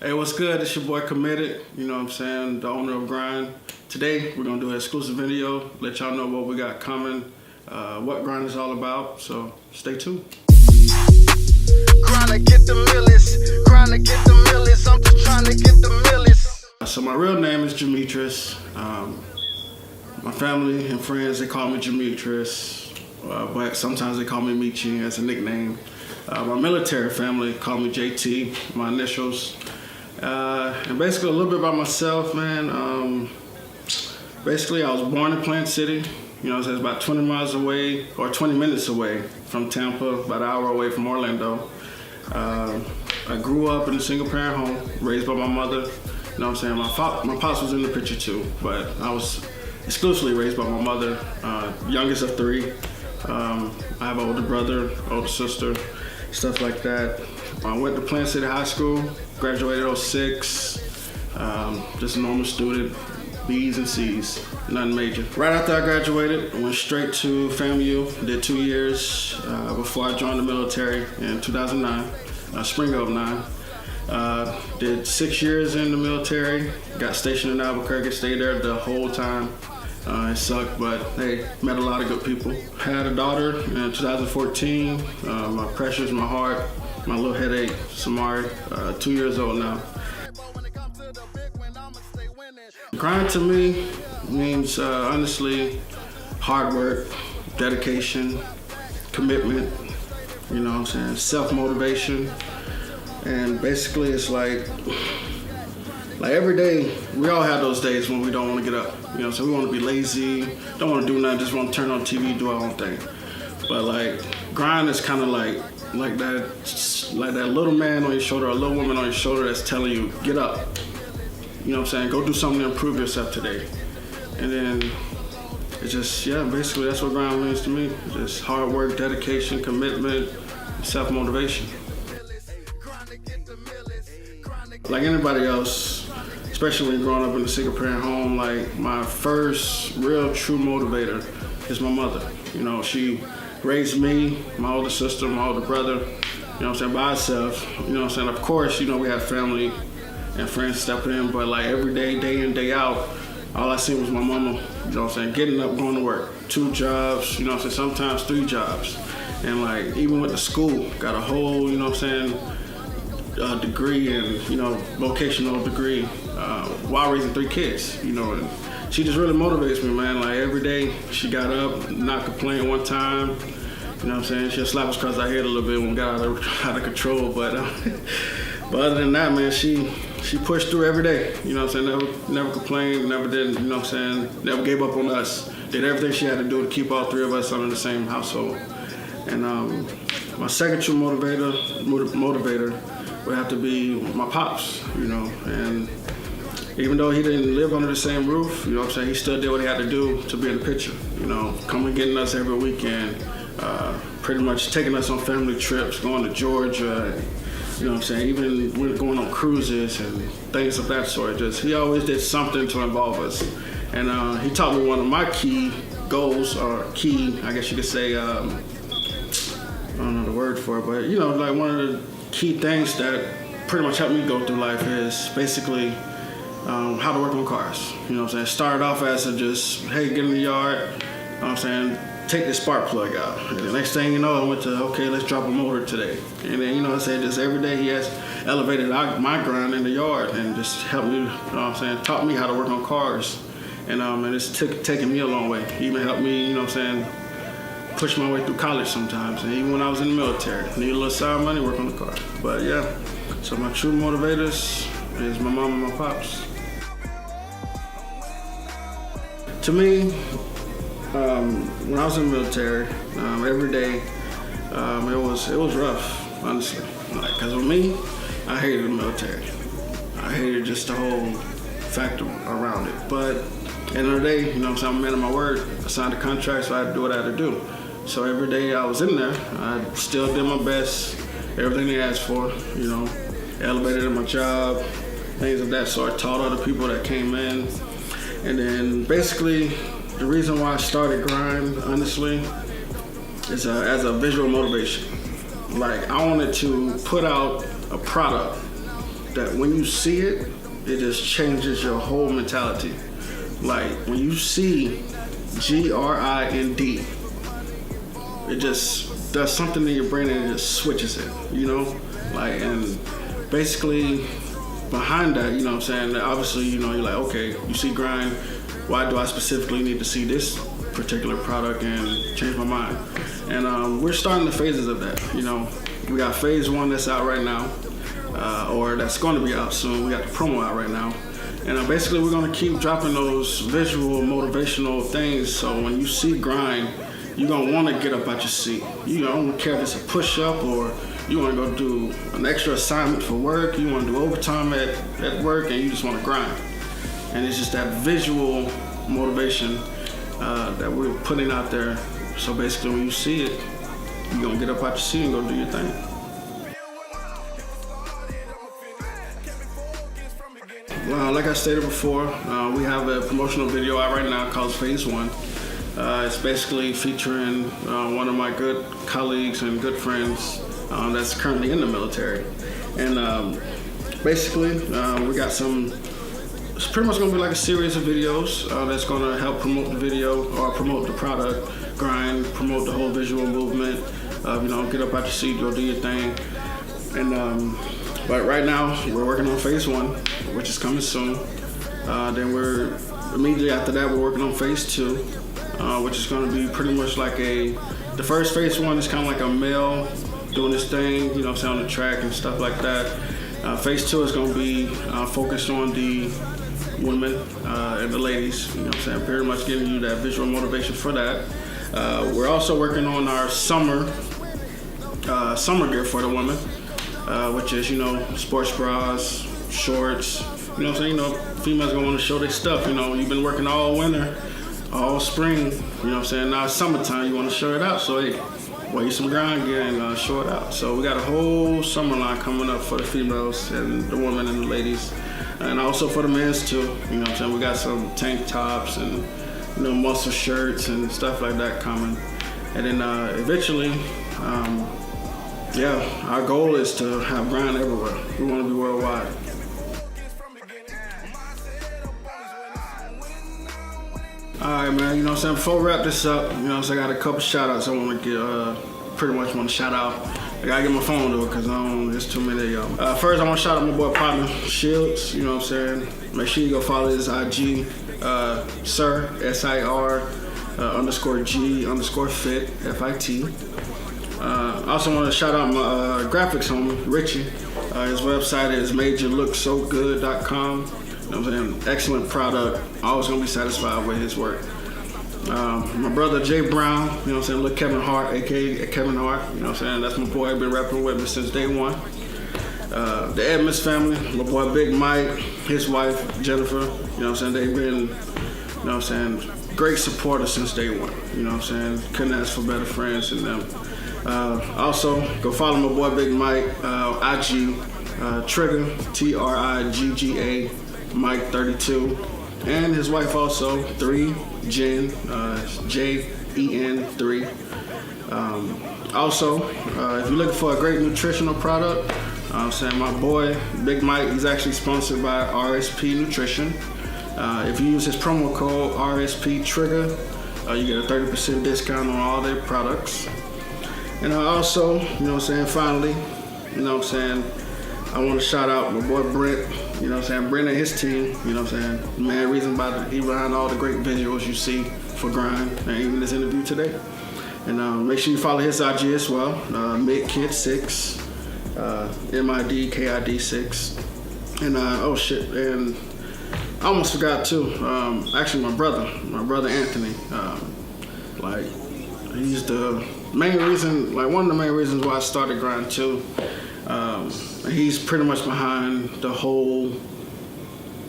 Hey, what's good? It's your boy Committed, you know what I'm saying, the owner of Grind. Today, we're gonna do an exclusive video, let y'all know what we got coming, what Grind is all about, so stay tuned. Grind to get the millies, grind to get the millies, I'm just trying to get the millies. So my real name is Demetrius. My family and friends, they call me Demetrius, but sometimes they call me Michi as a nickname. My military family call me JT, my initials. And basically a little bit about myself, man. Basically I was born in Plant City, you know, so it's about 20 miles away, or 20 minutes away from Tampa, about an hour away from Orlando. I grew up in a single parent home, raised by my mother. You know what I'm saying? My pops was in the picture too, but I was exclusively raised by my mother, youngest of three. I have an older brother, older sister, stuff like that. I went to Plant City High School, graduated in 06, just a normal student, B's and C's, nothing major. Right after I graduated, I went straight to FAMU, did 2 years before I joined the military in 2009, spring of 09. Did 6 years in the military, got stationed in Albuquerque, stayed there the whole time. It sucked, but hey, met a lot of good people. Had a daughter in 2014, my precious, my heart, my little headache, Samari, 2 years old now. Grind to me means honestly hard work, dedication, commitment, you know what I'm saying, self-motivation. And basically it's like every day, we all have those days when we don't want to get up. You know, so we want to be lazy, don't want to do nothing, just want to turn on TV, do our own thing. But like, grind is kind of like that little man on your shoulder, or a little woman on your shoulder that's telling you, get up. You know what I'm saying? Go do something to improve yourself today. And then it's just, yeah, basically that's what grind means to me. Just hard work, dedication, commitment, self-motivation. Like anybody else, especially when growing up in a single parent home, like my first real true motivator is my mother. You know, she raised me, my older sister, my older brother, you know what I'm saying, by herself. You know what I'm saying? Of course, you know, we have family and friends stepping in, but like every day, day in, day out, all I seen was my mama, you know what I'm saying, getting up, going to work, 2 jobs, you know what I'm saying, sometimes 3 jobs. And like, even with the school, got a whole, you know what I'm saying, degree and, you know, vocational degree while raising 3 kids, you know. And she just really motivates me, man. Like every day she got up, not complain one time, you know what I'm saying. She'll slap us across our head a little bit when we got out of control, but other than that, man, she pushed through every day, you know what I'm saying. Never complained, never did, you know what I'm saying, never gave up on us. Did everything she had to do to keep all 3 of us under the same household. And my second true motivator would have to be my pops, you know. And even though he didn't live under the same roof, you know what I'm saying, he still did what he had to do to be in the picture, you know, coming getting us every weekend, pretty much taking us on family trips, going to Georgia, and, you know what I'm saying, even going on cruises and things of that sort. Just, he always did something to involve us. And he taught me one of my key goals, or key, I guess you could say, I don't know the word for it, but you know, like one of the key things that pretty much helped me go through life is basically how to work on cars. You know what I'm saying? Started off as a just, hey, get in the yard, you know what I'm saying, take the spark plug out. And the next thing you know, I went to, okay, let's drop a motor today. And then, you know, I said, just every day he has elevated my grind in the yard and just helped me, you know what I'm saying, taught me how to work on cars. And it's taken me a long way. He even helped me, you know what I'm saying, push my way through college sometimes. And even when I was in the military, need a little side money, work on the car. But yeah, so my true motivators is my mom and my pops. To me, when I was in the military, every day, it was rough, honestly. Like, cause with me, I hated the military. I hated just the whole factor around it. But at the end of the day, you know what I'm saying, I'm a man of my word. I signed a contract, so I had to do what I had to do. So every day I was in there, I still did my best, everything they asked for, you know, elevated in my job, things of that sort, taught other people that came in. And then basically, the reason why I started Grind, honestly, is as a visual motivation. Like, I wanted to put out a product that when you see it, it just changes your whole mentality. Like when you see GRIND, it just does something in your brain and it just switches it, you know? Like, and basically behind that, you know what I'm saying, obviously, you know, you're like, okay, you see grind, why do I specifically need to see this particular product and change my mind? And we're starting the phases of that, you know. We got phase 1 that's out right now, or that's going to be out soon. We got the promo out right now. And basically we're going to keep dropping those visual motivational things, so when you see grind, you're going to want to get up out your seat. You don't care if it's a push-up or you want to go do an extra assignment for work, you want to do overtime at work, and you just want to grind. And it's just that visual motivation that we're putting out there. So basically when you see it, you're going to get up out your seat and go do your thing. Well, like I stated before, we have a promotional video out right now called Phase 1. It's basically featuring one of my good colleagues and good friends that's currently in the military. And basically, we got some, it's pretty much gonna be like a series of videos that's gonna help promote the video or promote the product, grind, promote the whole visual movement, you know, get up out your seat, go do your thing. And but right now, we're working on Phase 1, which is coming soon. Then we're, immediately after that, we're working on Phase 2, which is gonna be pretty much like the first Phase 1 is kind of like a male doing this thing, you know, on the track and stuff like that. Phase 2 is gonna be focused on the women and the ladies, you know what I'm saying, pretty much giving you that visual motivation for that. We're also working on our summer gear for the women, which is, you know, sports bras, shorts, you know what I'm saying, you know, females gonna wanna show their stuff, you know, you've been working all winter, all spring, you know what I'm saying, now it's summertime, you wanna show it out, so hey, wear you some grind gear and show it out. So we got a whole summer line coming up for the females and the women and the ladies, and also for the men's too, you know what I'm saying, we got some tank tops and, you know, muscle shirts and stuff like that coming. And then eventually, yeah, our goal is to have grind everywhere. We want to be worldwide. Alright, man, you know what I'm saying, before we wrap this up, you know what I'm saying, I got a couple shout outs I want to get, pretty much want to shout out. I gotta get my phone though, because there's too many of y'all. First, I want to shout out my boy partner, Shields, you know what I'm saying. Make sure you go follow his IG, Sir, SIR, _G_fit, FIT. I also want to shout out my graphics homie, Richie. His website is majorlooksogood.com. You know what I'm saying? Excellent product. Always gonna be satisfied with his work. My brother Jay Brown, you know what I'm saying? Look, Kevin Hart, aka Kevin Hart. You know what I'm saying? That's my boy. I've been rapping with me since day one. The Edmonds family, my boy Big Mike, his wife Jennifer. You know what I'm saying? They've been, you know what I'm saying, great supporters since day one. You know what I'm saying? Couldn't ask for better friends than them. Also, go follow my boy Big Mike, IG, Trigger, TRIGGA, Mike 32, and his wife also, 3 Jen, JEN3. Also, if you're looking for a great nutritional product, I'm saying my boy Big Mike, he's actually sponsored by RSP Nutrition. If you use his promo code RSP Trigger, you get a 30% discount on all their products. And also, you know what I'm saying, finally, you know what I'm saying, I want to shout out my boy Brent, you know what I'm saying, Brent and his team, you know what I'm saying, the main reason he behind all the great visuals you see for grind, and even this interview today. And make sure you follow his IG as well, MidKid6, MIDKID6. And oh shit, and I almost forgot too, actually my brother Anthony, like, he's the main reason, like one of the main reasons why I started grind too. He's pretty much behind the whole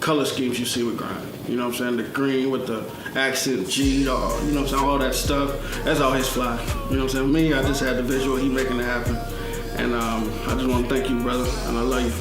color schemes you see with grind. You know what I'm saying? The green with the accent G, you know what I'm saying? All that stuff. That's all his fly. You know what I'm saying? Me, I just had the visual. He making it happen. And I just want to thank you, brother. And I love you.